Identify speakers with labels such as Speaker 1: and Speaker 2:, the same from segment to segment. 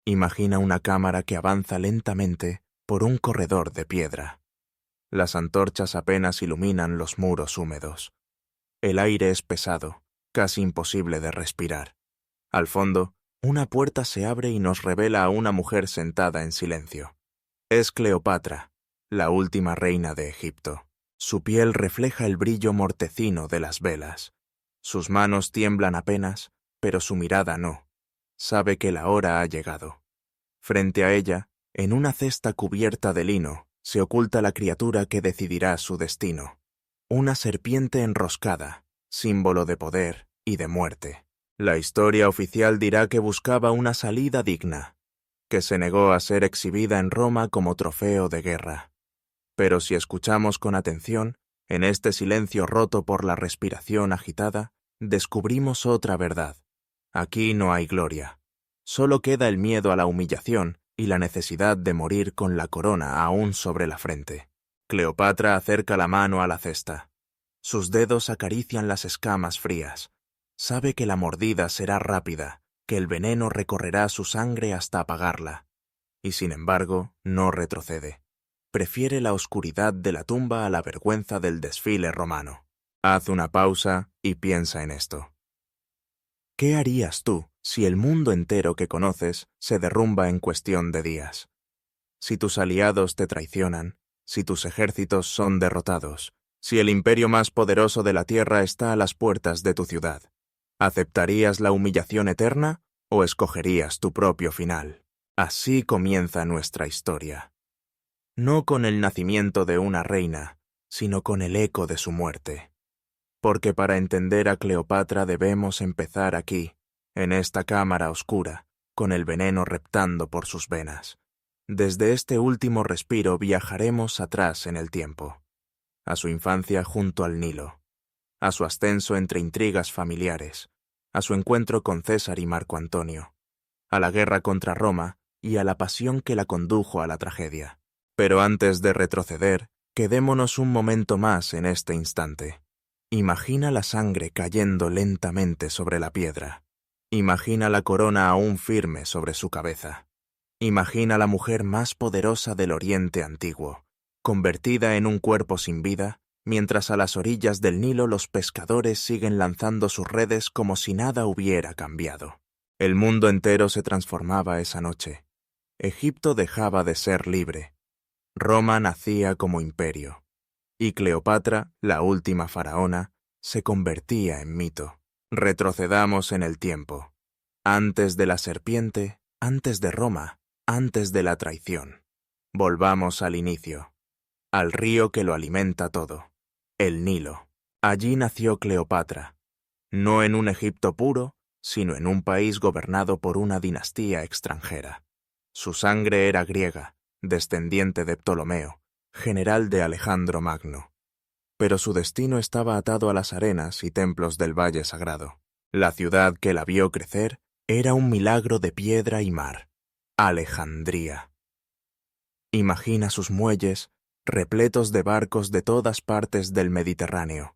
Speaker 1: Imagina una cámara que avanza lentamente por un corredor de piedra. Las antorchas apenas iluminan los muros húmedos. El aire es pesado, casi imposible de respirar. Al fondo, una puerta se abre y nos revela a una mujer sentada en silencio. Es Cleopatra, la última reina de Egipto. Su piel refleja el brillo mortecino de las velas. Sus manos tiemblan apenas, pero su mirada no. Sabe que la hora ha llegado. Frente a ella, en una cesta cubierta de lino, se oculta la criatura que decidirá su destino. Una serpiente enroscada, símbolo de poder y de muerte. La historia oficial dirá que buscaba una salida digna, que se negó a ser exhibida en Roma como trofeo de guerra. Pero si escuchamos con atención, en este silencio roto por la respiración agitada, descubrimos otra verdad. Aquí no hay gloria. Solo queda el miedo a la humillación y la necesidad de morir con la corona aún sobre la frente. Cleopatra acerca la mano a la cesta. Sus dedos acarician las escamas frías. Sabe que la mordida será rápida, que el veneno recorrerá su sangre hasta apagarla. Y sin embargo, no retrocede. Prefiere la oscuridad de la tumba a la vergüenza del desfile romano. Haz una pausa y piensa en esto. ¿Qué harías tú si el mundo entero que conoces se derrumba en cuestión de días? Si tus aliados te traicionan, si tus ejércitos son derrotados, si el imperio más poderoso de la tierra está a las puertas de tu ciudad, ¿aceptarías la humillación eterna o escogerías tu propio final? Así comienza nuestra historia. No con el nacimiento de una reina, sino con el eco de su muerte. Porque para entender a Cleopatra debemos empezar aquí, en esta cámara oscura, con el veneno reptando por sus venas. Desde este último respiro viajaremos atrás en el tiempo, a su infancia junto al Nilo, a su ascenso entre intrigas familiares, a su encuentro con César y Marco Antonio, a la guerra contra Roma y a la pasión que la condujo a la tragedia. Pero antes de retroceder, quedémonos un momento más en este instante. Imagina la sangre cayendo lentamente sobre la piedra. Imagina la corona aún firme sobre su cabeza. Imagina la mujer más poderosa del Oriente Antiguo, convertida en un cuerpo sin vida, mientras a las orillas del Nilo los pescadores siguen lanzando sus redes como si nada hubiera cambiado. El mundo entero se transformaba esa noche. Egipto dejaba de ser libre. Roma nacía como imperio. Y Cleopatra, la última faraona, se convertía en mito. Retrocedamos en el tiempo. Antes de la serpiente, antes de Roma, antes de la traición. Volvamos al inicio. Al río que lo alimenta todo. El Nilo. Allí nació Cleopatra. No en un Egipto puro, sino en un país gobernado por una dinastía extranjera. Su sangre era griega, descendiente de Ptolomeo, general de Alejandro Magno. Pero su destino estaba atado a las arenas y templos del Valle Sagrado. La ciudad que la vio crecer era un milagro de piedra y mar. Alejandría. Imagina sus muelles, repletos de barcos de todas partes del Mediterráneo.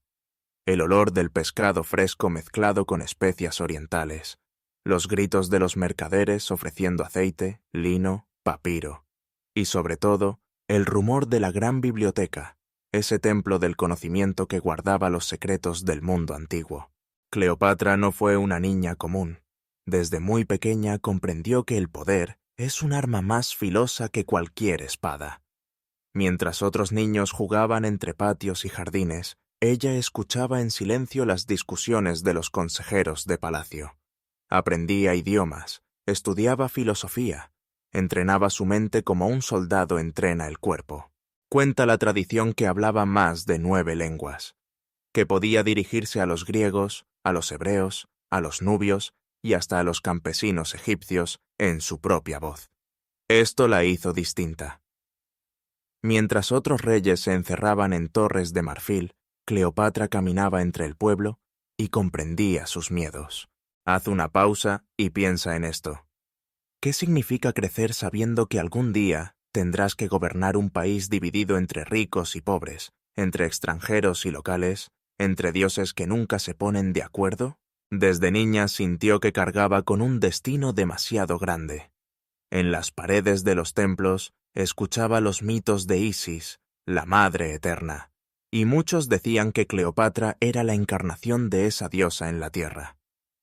Speaker 1: El olor del pescado fresco mezclado con especias orientales. Los gritos de los mercaderes ofreciendo aceite, lino, papiro. Y sobre todo, el rumor de la gran biblioteca, ese templo del conocimiento que guardaba los secretos del mundo antiguo. Cleopatra no fue una niña común. Desde muy pequeña comprendió que el poder es un arma más filosa que cualquier espada. Mientras otros niños jugaban entre patios y jardines, ella escuchaba en silencio las discusiones de los consejeros de palacio. Aprendía idiomas, estudiaba filosofía, entrenaba su mente como un soldado entrena el cuerpo. Cuenta la tradición que hablaba más de 9 lenguas, que podía dirigirse a los griegos, a los hebreos, a los nubios y hasta a los campesinos egipcios en su propia voz. Esto la hizo distinta. Mientras otros reyes se encerraban en torres de marfil, Cleopatra caminaba entre el pueblo y comprendía sus miedos. Haz una pausa y piensa en esto. ¿Qué significa crecer sabiendo que algún día tendrás que gobernar un país dividido entre ricos y pobres, entre extranjeros y locales, entre dioses que nunca se ponen de acuerdo? Desde niña sintió que cargaba con un destino demasiado grande. En las paredes de los templos escuchaba los mitos de Isis, la Madre Eterna, y muchos decían que Cleopatra era la encarnación de esa diosa en la tierra.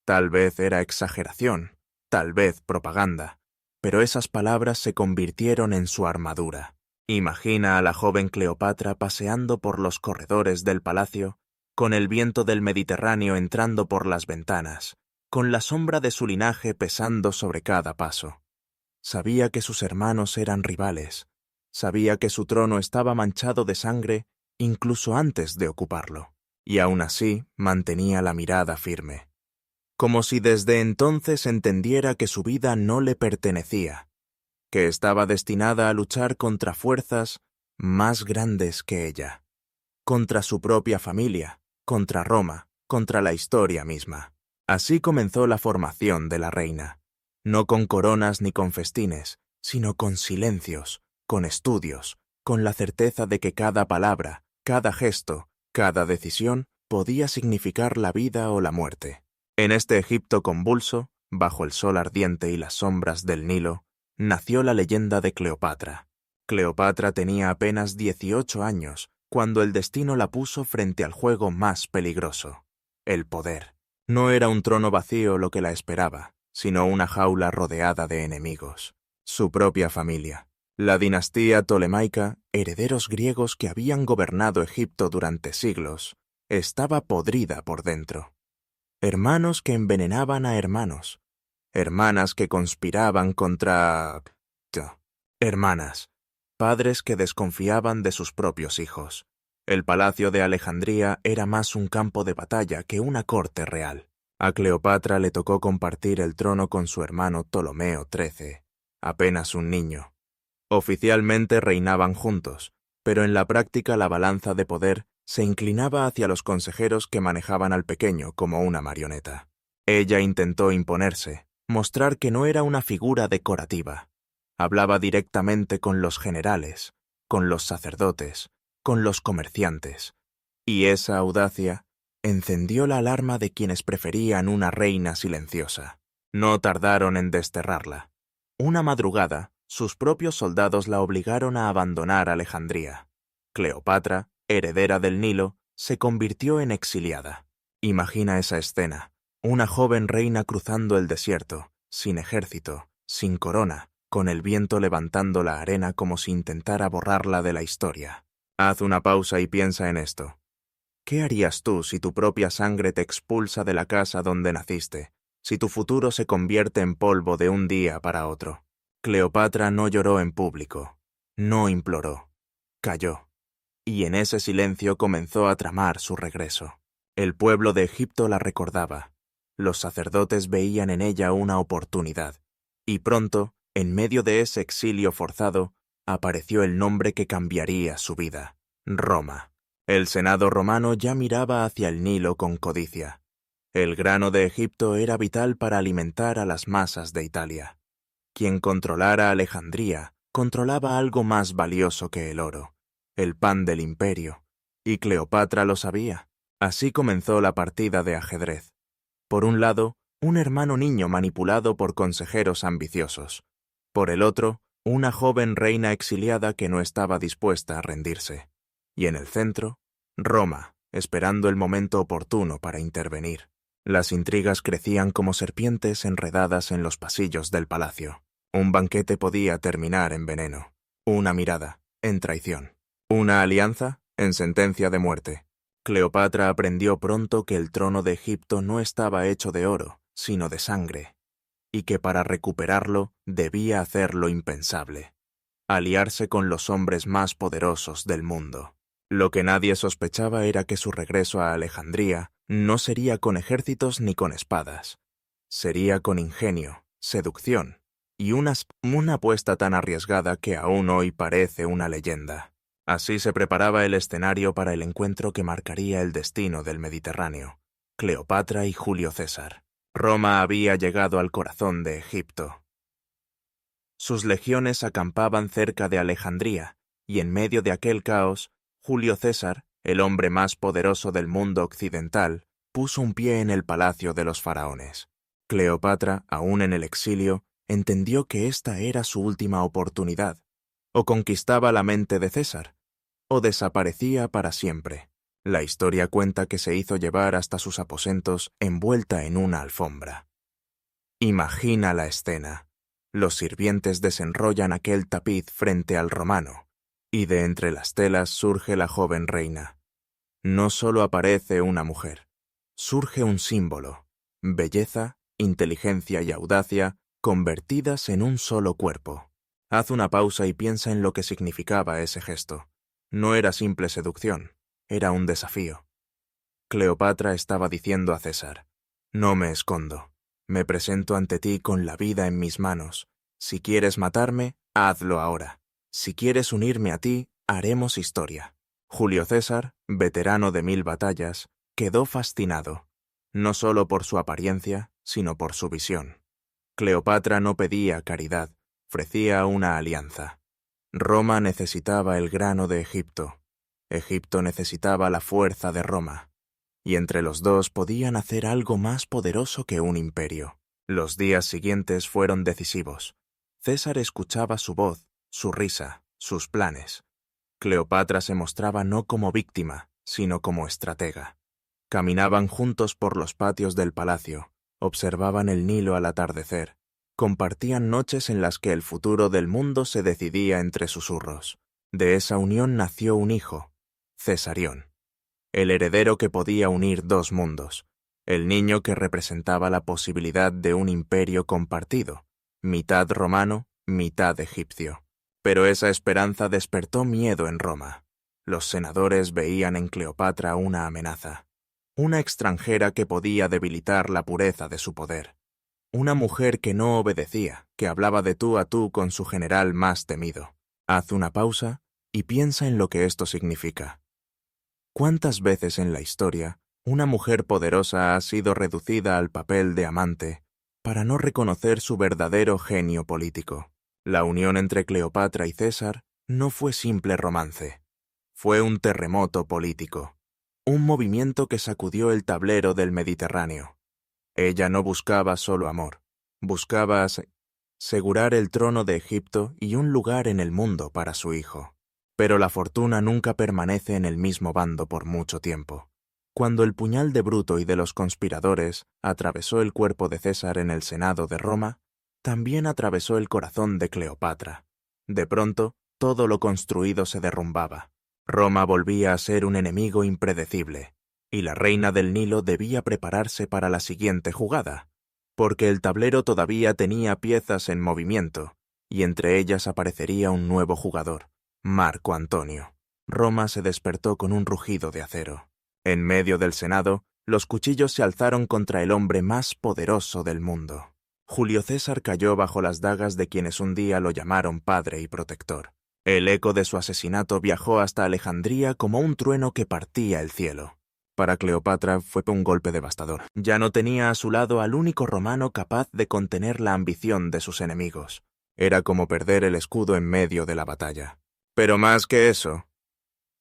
Speaker 1: Tal vez era exageración, tal vez propaganda, pero esas palabras se convirtieron en su armadura. Imagina a la joven Cleopatra paseando por los corredores del palacio, con el viento del Mediterráneo entrando por las ventanas, con la sombra de su linaje pesando sobre cada paso. Sabía que sus hermanos eran rivales, sabía que su trono estaba manchado de sangre incluso antes de ocuparlo, y aún así mantenía la mirada firme, como si desde entonces entendiera que su vida no le pertenecía, que estaba destinada a luchar contra fuerzas más grandes que ella, contra su propia familia, contra Roma, contra la historia misma. Así comenzó la formación de la reina, no con coronas ni con festines, sino con silencios, con estudios, con la certeza de que cada palabra, cada gesto, cada decisión podía significar la vida o la muerte. En este Egipto convulso, bajo el sol ardiente y las sombras del Nilo, nació la leyenda de Cleopatra. Cleopatra tenía apenas 18 años cuando el destino la puso frente al juego más peligroso, el poder. No era un trono vacío lo que la esperaba, sino una jaula rodeada de enemigos. Su propia familia, la dinastía tolemaica, herederos griegos que habían gobernado Egipto durante siglos, estaba podrida por dentro. Hermanos que envenenaban a hermanos, hermanas que conspiraban contra... hermanas, padres que desconfiaban de sus propios hijos. El palacio de Alejandría era más un campo de batalla que una corte real. A Cleopatra le tocó compartir el trono con su hermano Ptolomeo XIII, apenas un niño. Oficialmente reinaban juntos, pero en la práctica la balanza de poder se inclinaba hacia los consejeros que manejaban al pequeño como una marioneta. Ella intentó imponerse, mostrar que no era una figura decorativa. Hablaba directamente con los generales, con los sacerdotes, con los comerciantes, y esa audacia encendió la alarma de quienes preferían una reina silenciosa. No tardaron en desterrarla. Una madrugada, sus propios soldados la obligaron a abandonar Alejandría. Cleopatra, heredera del Nilo, se convirtió en exiliada. Imagina esa escena, una joven reina cruzando el desierto, sin ejército, sin corona, con el viento levantando la arena como si intentara borrarla de la historia. Haz una pausa y piensa en esto. ¿Qué harías tú si tu propia sangre te expulsa de la casa donde naciste, si tu futuro se convierte en polvo de un día para otro? Cleopatra no lloró en público, no imploró, calló, y en ese silencio comenzó a tramar su regreso. El pueblo de Egipto la recordaba, los sacerdotes veían en ella una oportunidad, y pronto, en medio de ese exilio forzado, apareció el nombre que cambiaría su vida, Roma. El Senado romano ya miraba hacia el Nilo con codicia. El grano de Egipto era vital para alimentar a las masas de Italia. Quien controlara Alejandría controlaba algo más valioso que el oro, el pan del imperio, y Cleopatra lo sabía. Así comenzó la partida de ajedrez. Por un lado, un hermano niño manipulado por consejeros ambiciosos. Por el otro, una joven reina exiliada que no estaba dispuesta a rendirse. Y en el centro, Roma, esperando el momento oportuno para intervenir. Las intrigas crecían como serpientes enredadas en los pasillos del palacio. Un banquete podía terminar en veneno, una mirada, en traición, una alianza, en sentencia de muerte. Cleopatra aprendió pronto que el trono de Egipto no estaba hecho de oro, sino de sangre, y que para recuperarlo debía hacer lo impensable, aliarse con los hombres más poderosos del mundo. Lo que nadie sospechaba era que su regreso a Alejandría no sería con ejércitos ni con espadas. Sería con ingenio, seducción y una apuesta tan arriesgada que aún hoy parece una leyenda. Así se preparaba el escenario para el encuentro que marcaría el destino del Mediterráneo, Cleopatra y Julio César. Roma había llegado al corazón de Egipto. Sus legiones acampaban cerca de Alejandría, y en medio de aquel caos, Julio César, el hombre más poderoso del mundo occidental, puso un pie en el palacio de los faraones. Cleopatra, aún en el exilio, entendió que esta era su última oportunidad. O conquistaba la mente de César, o desaparecía para siempre. La historia cuenta que se hizo llevar hasta sus aposentos envuelta en una alfombra. Imagina la escena. Los sirvientes desenrollan aquel tapiz frente al romano, y de entre las telas surge la joven reina. No solo aparece una mujer, surge un símbolo, belleza, inteligencia y audacia convertidas en un solo cuerpo. Haz una pausa y piensa en lo que significaba ese gesto. No era simple seducción, era un desafío. Cleopatra estaba diciendo a César: «No me escondo. Me presento ante ti con la vida en mis manos. Si quieres matarme, hazlo ahora. Si quieres unirme a ti, haremos historia». Julio César, veterano de 1000 batallas, quedó fascinado, no solo por su apariencia, sino por su visión. Cleopatra no pedía caridad, ofrecía una alianza. Roma necesitaba el grano de Egipto. Egipto necesitaba la fuerza de Roma. Y entre los dos podían hacer algo más poderoso que un imperio. Los días siguientes fueron decisivos. César escuchaba su voz, su risa, sus planes. Cleopatra se mostraba no como víctima, sino como estratega. Caminaban juntos por los patios del palacio, observaban el Nilo al atardecer, compartían noches en las que el futuro del mundo se decidía entre susurros. De esa unión nació un hijo, Cesarión, el heredero que podía unir dos mundos, el niño que representaba la posibilidad de un imperio compartido, mitad romano, mitad egipcio. Pero esa esperanza despertó miedo en Roma. Los senadores veían en Cleopatra una amenaza, una extranjera que podía debilitar la pureza de su poder, una mujer que no obedecía, que hablaba de tú a tú con su general más temido. Haz una pausa y piensa en lo que esto significa. ¿Cuántas veces en la historia una mujer poderosa ha sido reducida al papel de amante para no reconocer su verdadero genio político? La unión entre Cleopatra y César no fue simple romance. Fue un terremoto político, un movimiento que sacudió el tablero del Mediterráneo. Ella no buscaba solo amor, buscaba asegurar el trono de Egipto y un lugar en el mundo para su hijo. Pero la fortuna nunca permanece en el mismo bando por mucho tiempo. Cuando el puñal de Bruto y de los conspiradores atravesó el cuerpo de César en el Senado de Roma, también atravesó el corazón de Cleopatra. De pronto, todo lo construido se derrumbaba. Roma volvía a ser un enemigo impredecible, y la reina del Nilo debía prepararse para la siguiente jugada, porque el tablero todavía tenía piezas en movimiento, y entre ellas aparecería un nuevo jugador, Marco Antonio. Roma se despertó con un rugido de acero. En medio del Senado, los cuchillos se alzaron contra el hombre más poderoso del mundo. Julio César cayó bajo las dagas de quienes un día lo llamaron padre y protector. El eco de su asesinato viajó hasta Alejandría como un trueno que partía el cielo. Para Cleopatra fue un golpe devastador. Ya no tenía a su lado al único romano capaz de contener la ambición de sus enemigos. Era como perder el escudo en medio de la batalla. Pero más que eso,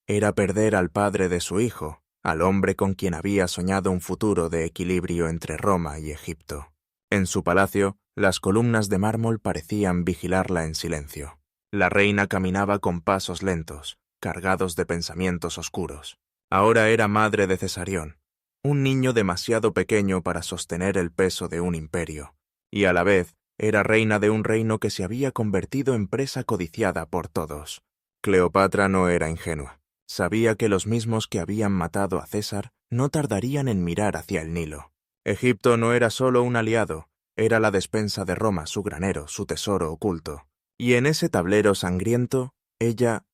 Speaker 1: era perder al padre de su hijo, al hombre con quien había soñado un futuro de equilibrio entre Roma y Egipto. En su palacio, las columnas de mármol parecían vigilarla en silencio. La reina caminaba con pasos lentos, cargados de pensamientos oscuros. Ahora era madre de Cesarión, un niño demasiado pequeño para sostener el peso de un imperio, y a la vez era reina de un reino que se había convertido en presa codiciada por todos. Cleopatra no era ingenua. Sabía que los mismos que habían matado a César no tardarían en mirar hacia el Nilo. Egipto no era solo un aliado, era la despensa de Roma, su granero, su tesoro oculto. Y en ese tablero sangriento, ella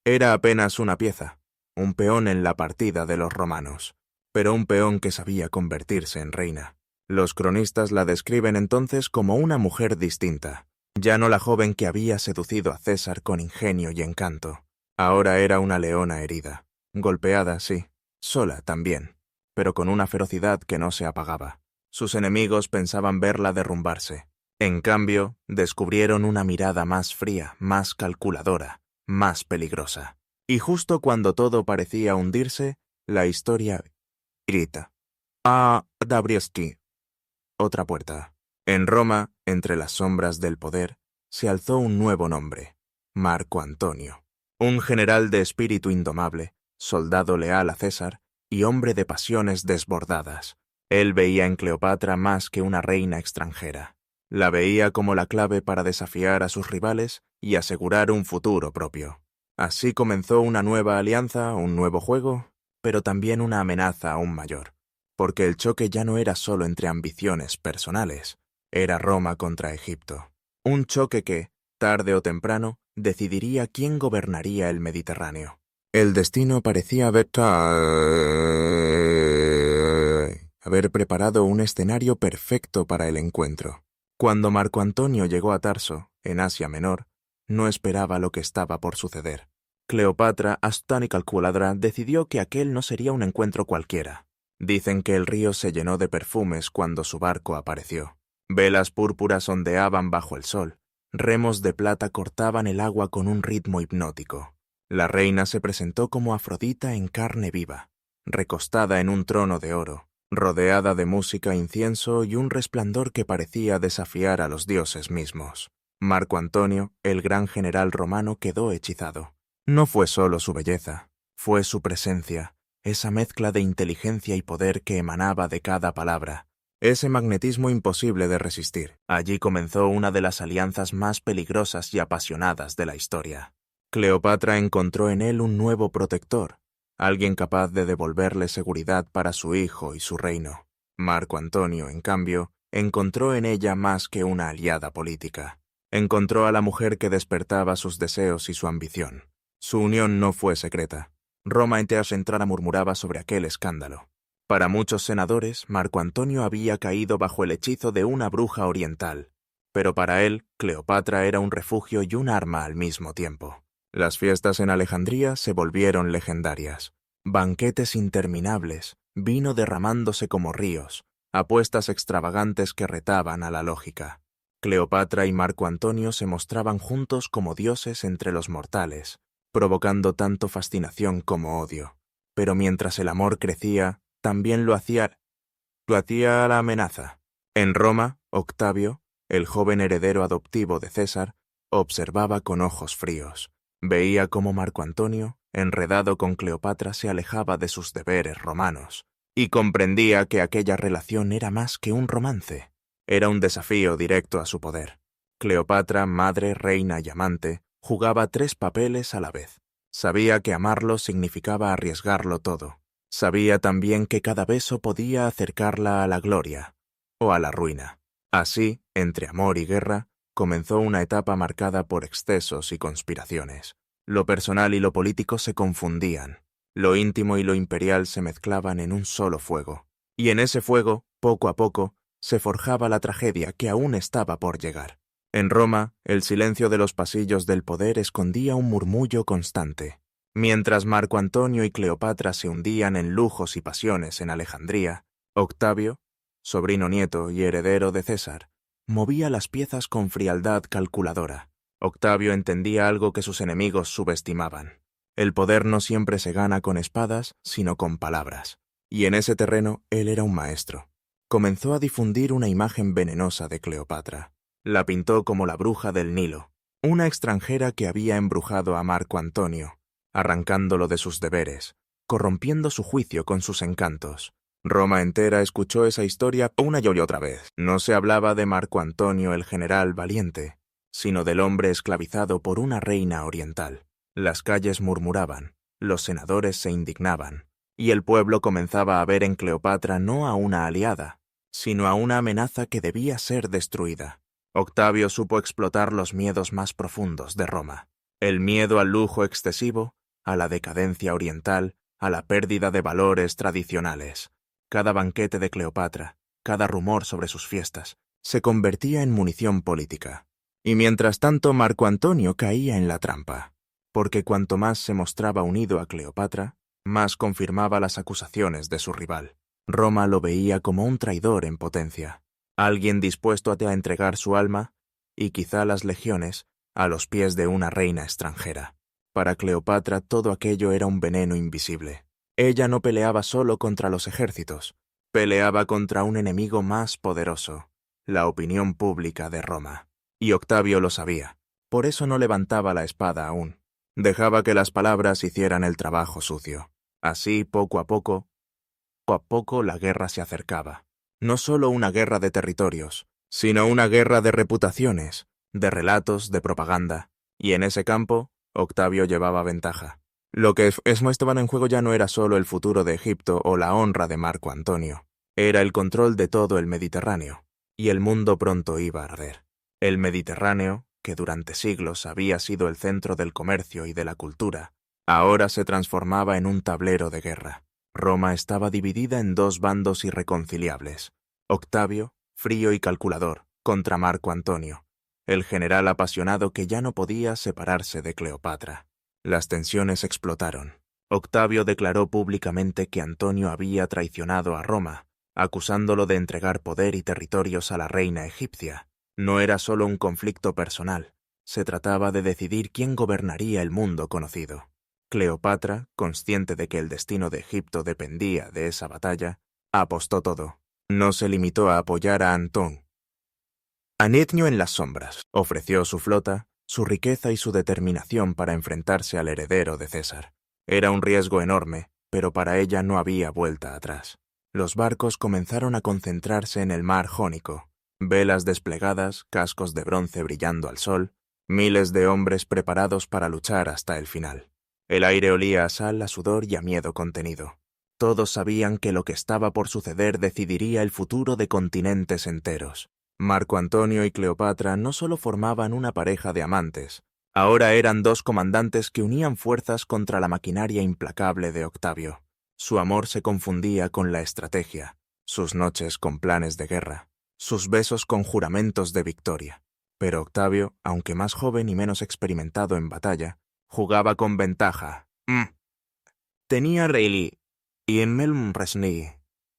Speaker 1: era apenas una pieza, un peón en la partida de los romanos, pero un peón que sabía convertirse en reina. Los cronistas la describen entonces como una mujer distinta, ya no la joven que había seducido a César con ingenio y encanto. Ahora era una leona herida, golpeada, sí, sola también, pero con una ferocidad que no se apagaba. Sus enemigos pensaban verla derrumbarse. En cambio, descubrieron una mirada más fría, más calculadora, más peligrosa. Y justo cuando todo parecía hundirse, la historia grita: «Ah, Dabrowski». Otra puerta. En Roma, entre las sombras del poder, se alzó un nuevo nombre, Marco Antonio, un general de espíritu indomable, soldado leal a César y hombre de pasiones desbordadas. Él veía en Cleopatra más que una reina extranjera. La veía como la clave para desafiar a sus rivales y asegurar un futuro propio. Así comenzó una nueva alianza, un nuevo juego, pero también una amenaza aún mayor, porque el choque ya no era solo entre ambiciones personales, era Roma contra Egipto. Un choque que, tarde o temprano, decidiría quién gobernaría el Mediterráneo. El destino parecía haber preparado un escenario perfecto para el encuentro. Cuando Marco Antonio llegó a Tarso, en Asia Menor, no esperaba lo que estaba por suceder. Cleopatra, astuta y calculadora, decidió que aquel no sería un encuentro cualquiera. Dicen que el río se llenó de perfumes cuando su barco apareció. Velas púrpuras ondeaban bajo el sol. Remos de plata cortaban el agua con un ritmo hipnótico. La reina se presentó como Afrodita en carne viva, recostada en un trono de oro, rodeada de música, incienso y un resplandor que parecía desafiar a los dioses mismos. Marco Antonio, el gran general romano, quedó hechizado. No fue solo su belleza, fue su presencia, esa mezcla de inteligencia y poder que emanaba de cada palabra, ese magnetismo imposible de resistir. Allí comenzó una de las alianzas más peligrosas y apasionadas de la historia. Cleopatra encontró en él un nuevo protector, alguien capaz de devolverle seguridad para su hijo y su reino. Marco Antonio, en cambio, encontró en ella más que una aliada política. Encontró a la mujer que despertaba sus deseos y su ambición. Su unión no fue secreta. Roma entera centrada murmuraba sobre aquel escándalo. Para muchos senadores, Marco Antonio había caído bajo el hechizo de una bruja oriental, pero para él, Cleopatra era un refugio y un arma al mismo tiempo. Las fiestas en Alejandría se volvieron legendarias. Banquetes interminables, vino derramándose como ríos, apuestas extravagantes que retaban a la lógica. Cleopatra y Marco Antonio se mostraban juntos como dioses entre los mortales, provocando tanto fascinación como odio. Pero mientras el amor crecía, también lo hacía la amenaza. En Roma, Octavio, el joven heredero adoptivo de César, observaba con ojos fríos. Veía cómo Marco Antonio, enredado con Cleopatra, se alejaba de sus deberes romanos, y comprendía que aquella relación era más que un romance. Era un desafío directo a su poder. Cleopatra, madre, reina y amante, jugaba 3 papeles a la vez. Sabía que amarlo significaba arriesgarlo todo. Sabía también que cada beso podía acercarla a la gloria o a la ruina. Así, entre amor y guerra, comenzó una etapa marcada por excesos y conspiraciones. Lo personal y lo político se confundían. Lo íntimo y lo imperial se mezclaban en un solo fuego. Y en ese fuego, poco a poco, se forjaba la tragedia que aún estaba por llegar. En Roma, el silencio de los pasillos del poder escondía un murmullo constante. Mientras Marco Antonio y Cleopatra se hundían en lujos y pasiones en Alejandría, Octavio, sobrino nieto y heredero de César, movía las piezas con frialdad calculadora. Octavio entendía algo que sus enemigos subestimaban. El poder no siempre se gana con espadas, sino con palabras. Y en ese terreno él era un maestro. Comenzó a difundir una imagen venenosa de Cleopatra. La pintó como la bruja del Nilo, una extranjera que había embrujado a Marco Antonio, arrancándolo de sus deberes, corrompiendo su juicio con sus encantos. Roma entera escuchó esa historia una y otra vez. No se hablaba de Marco Antonio el general valiente, sino del hombre esclavizado por una reina oriental. Las calles murmuraban, los senadores se indignaban, y el pueblo comenzaba a ver en Cleopatra no a una aliada, sino a una amenaza que debía ser destruida. Octavio supo explotar los miedos más profundos de Roma. El miedo al lujo excesivo, a la decadencia oriental, a la pérdida de valores tradicionales. Cada banquete de Cleopatra, cada rumor sobre sus fiestas, se convertía en munición política. Y mientras tanto Marco Antonio caía en la trampa, porque cuanto más se mostraba unido a Cleopatra, más confirmaba las acusaciones de su rival. Roma lo veía como un traidor en potencia, alguien dispuesto a entregar su alma, y quizá las legiones, a los pies de una reina extranjera. Para Cleopatra todo aquello era un veneno invisible. Ella no peleaba solo contra los ejércitos, peleaba contra un enemigo más poderoso, la opinión pública de Roma. Y Octavio lo sabía. Por eso no levantaba la espada aún. Dejaba que las palabras hicieran el trabajo sucio. Así, poco a poco, la guerra se acercaba. No solo una guerra de territorios, sino una guerra de reputaciones, de relatos, de propaganda. Y en ese campo, Octavio llevaba ventaja. Lo que estaban en juego ya no era solo el futuro de Egipto o la honra de Marco Antonio. Era el control de todo el Mediterráneo. Y el mundo pronto iba a arder. El Mediterráneo, que durante siglos había sido el centro del comercio y de la cultura, ahora se transformaba en un tablero de guerra. Roma estaba dividida en dos bandos irreconciliables. Octavio, frío y calculador, contra Marco Antonio, el general apasionado que ya no podía separarse de Cleopatra. Las tensiones explotaron. Octavio declaró públicamente que Antonio había traicionado a Roma, acusándolo de entregar poder y territorios a la reina egipcia. No era solo un conflicto personal, se trataba de decidir quién gobernaría el mundo conocido. Cleopatra, consciente de que el destino de Egipto dependía de esa batalla, apostó todo. No se limitó a apoyar a Antón Anetnio en las sombras. Ofreció su flota, su riqueza y su determinación para enfrentarse al heredero de César. Era un riesgo enorme, pero para ella no había vuelta atrás. Los barcos comenzaron a concentrarse en el mar Jónico. Velas desplegadas, cascos de bronce brillando al sol, miles de hombres preparados para luchar hasta el final. El aire olía a sal, a sudor y a miedo contenido. Todos sabían que lo que estaba por suceder decidiría el futuro de continentes enteros. Marco Antonio y Cleopatra no solo formaban una pareja de amantes, ahora eran dos comandantes que unían fuerzas contra la maquinaria implacable de Octavio. Su amor se confundía con la estrategia, sus noches con planes de guerra, sus besos con juramentos de victoria. Pero Octavio, aunque más joven y menos experimentado en batalla, jugaba con ventaja. Tenía Reilly y en Resni,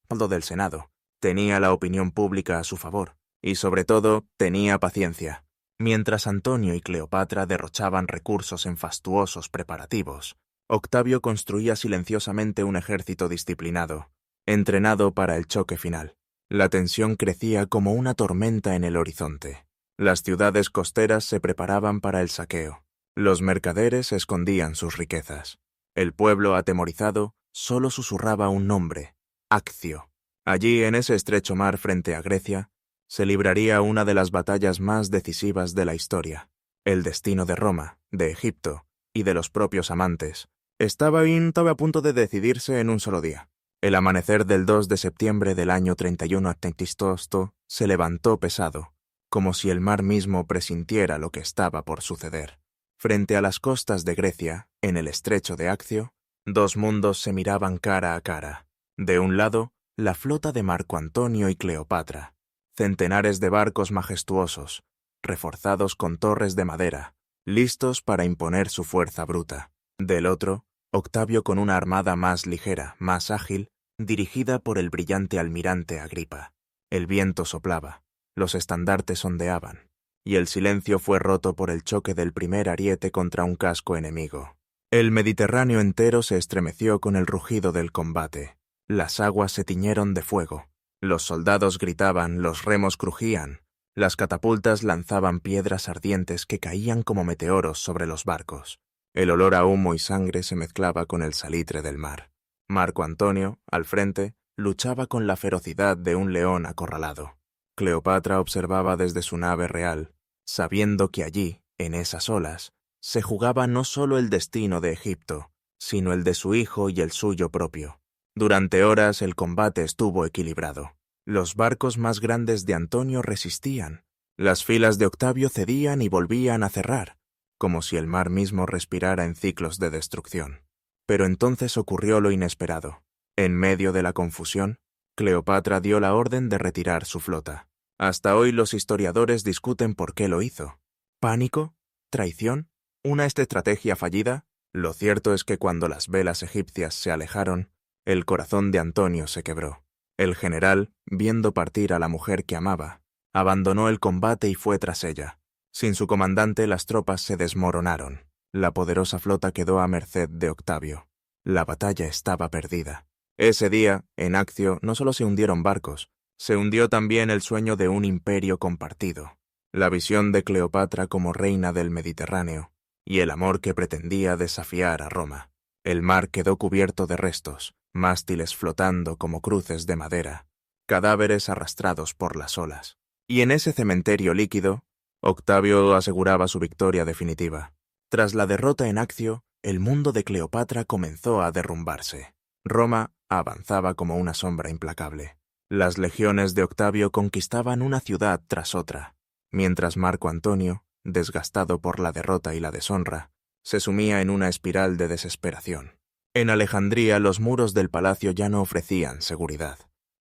Speaker 1: aldo del Senado, tenía la opinión pública a su favor, y sobre todo tenía paciencia. Mientras Antonio y Cleopatra derrochaban recursos en fastuosos preparativos, Octavio construía silenciosamente un ejército disciplinado, entrenado para el choque final. La tensión crecía como una tormenta en el horizonte. Las ciudades costeras se preparaban para el saqueo. Los mercaderes escondían sus riquezas. El pueblo, atemorizado, solo susurraba un nombre: Accio. Allí, en ese estrecho mar frente a Grecia, se libraría una de las batallas más decisivas de la historia. El destino de Roma, de Egipto y de los propios amantes estaba a punto de decidirse en un solo día. El amanecer del 2 de septiembre del año 31 a.C. se levantó pesado, como si el mar mismo presintiera lo que estaba por suceder. Frente a las costas de Grecia, en el estrecho de Accio, dos mundos se miraban cara a cara. De un lado, la flota de Marco Antonio y Cleopatra, centenares de barcos majestuosos, reforzados con torres de madera, listos para imponer su fuerza bruta. Del otro, Octavio con una armada más ligera, más ágil, dirigida por el brillante almirante Agripa. El viento soplaba, los estandartes ondeaban, y el silencio fue roto por el choque del primer ariete contra un casco enemigo. El Mediterráneo entero se estremeció con el rugido del combate. Las aguas se tiñeron de fuego. Los soldados gritaban, los remos crujían, las catapultas lanzaban piedras ardientes que caían como meteoros sobre los barcos. El olor a humo y sangre se mezclaba con el salitre del mar. Marco Antonio, al frente, luchaba con la ferocidad de un león acorralado. Cleopatra observaba desde su nave real, sabiendo que allí, en esas olas, se jugaba no solo el destino de Egipto, sino el de su hijo y el suyo propio. Durante horas el combate estuvo equilibrado. Los barcos más grandes de Antonio resistían. Las filas de Octavio cedían y volvían a cerrar, como si el mar mismo respirara en ciclos de destrucción. Pero entonces ocurrió lo inesperado. En medio de la confusión, Cleopatra dio la orden de retirar su flota. Hasta hoy los historiadores discuten por qué lo hizo. ¿Pánico? ¿Traición? ¿Una estrategia fallida? Lo cierto es que cuando las velas egipcias se alejaron, el corazón de Antonio se quebró. El general, viendo partir a la mujer que amaba, abandonó el combate y fue tras ella. Sin su comandante, las tropas se desmoronaron. La poderosa flota quedó a merced de Octavio. La batalla estaba perdida. Ese día, en Accio, no solo se hundieron barcos, Se hundió también el sueño de un imperio compartido, la visión de Cleopatra como reina del Mediterráneo, y el amor que pretendía desafiar a Roma. El mar quedó cubierto de restos, mástiles flotando como cruces de madera, cadáveres arrastrados por las olas. Y en ese cementerio líquido, Octavio aseguraba su victoria definitiva. Tras la derrota en Accio, el mundo de Cleopatra comenzó a derrumbarse. Roma avanzaba como una sombra implacable. Las legiones de Octavio conquistaban una ciudad tras otra, mientras Marco Antonio, desgastado por la derrota y la deshonra, se sumía en una espiral de desesperación. En Alejandría los muros del palacio ya no ofrecían seguridad.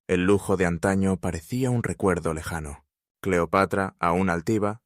Speaker 1: El lujo de antaño parecía un recuerdo lejano. Cleopatra, aún altiva,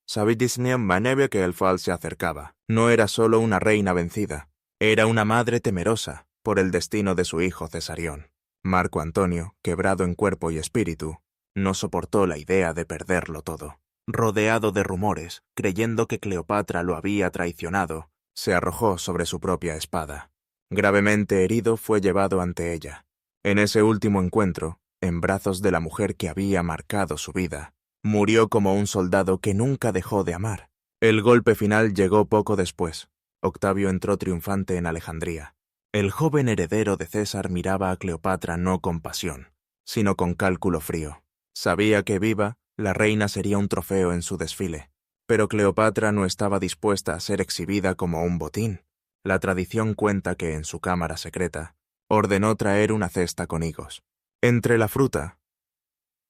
Speaker 1: sabidisnia maneve que el fal se acercaba. No era solo una reina vencida, era una madre temerosa por el destino de su hijo Cesarión. Marco Antonio, quebrado en cuerpo y espíritu, no soportó la idea de perderlo todo. Rodeado de rumores, creyendo que Cleopatra lo había traicionado, se arrojó sobre su propia espada. Gravemente herido, fue llevado ante ella. En ese último encuentro, en brazos de la mujer que había marcado su vida, murió como un soldado que nunca dejó de amar. El golpe final llegó poco después. Octavio entró triunfante en Alejandría. El joven heredero de César miraba a Cleopatra no con pasión, sino con cálculo frío. Sabía que viva, la reina sería un trofeo en su desfile, pero Cleopatra no estaba dispuesta a ser exhibida como un botín. La tradición cuenta que en su cámara secreta ordenó traer una cesta con higos. Entre la fruta,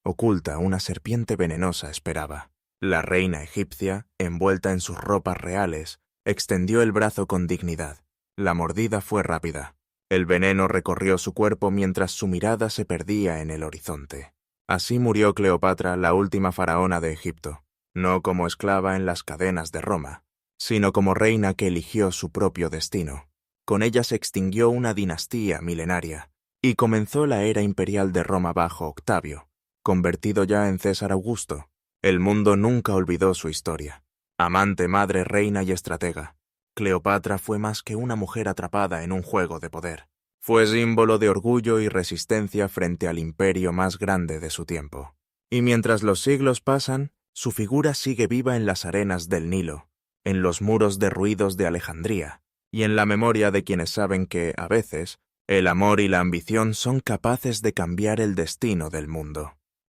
Speaker 1: oculta, una serpiente venenosa esperaba. La reina egipcia, envuelta en sus ropas reales, extendió el brazo con dignidad. La mordida fue rápida. El veneno recorrió su cuerpo mientras su mirada se perdía en el horizonte. Así murió Cleopatra, la última faraona de Egipto, no como esclava en las cadenas de Roma, sino como reina que eligió su propio destino. Con ella se extinguió una dinastía milenaria, y comenzó la era imperial de Roma bajo Octavio, convertido ya en César Augusto. El mundo nunca olvidó su historia. Amante, madre, reina y estratega, Cleopatra fue más que una mujer atrapada en un juego de poder. Fue símbolo de orgullo y resistencia frente al imperio más grande de su tiempo. Y mientras los siglos pasan, su figura sigue viva en las arenas del Nilo, en los muros derruidos de Alejandría, y en la memoria de quienes saben que, a veces, el amor y la ambición son capaces de cambiar el destino del mundo.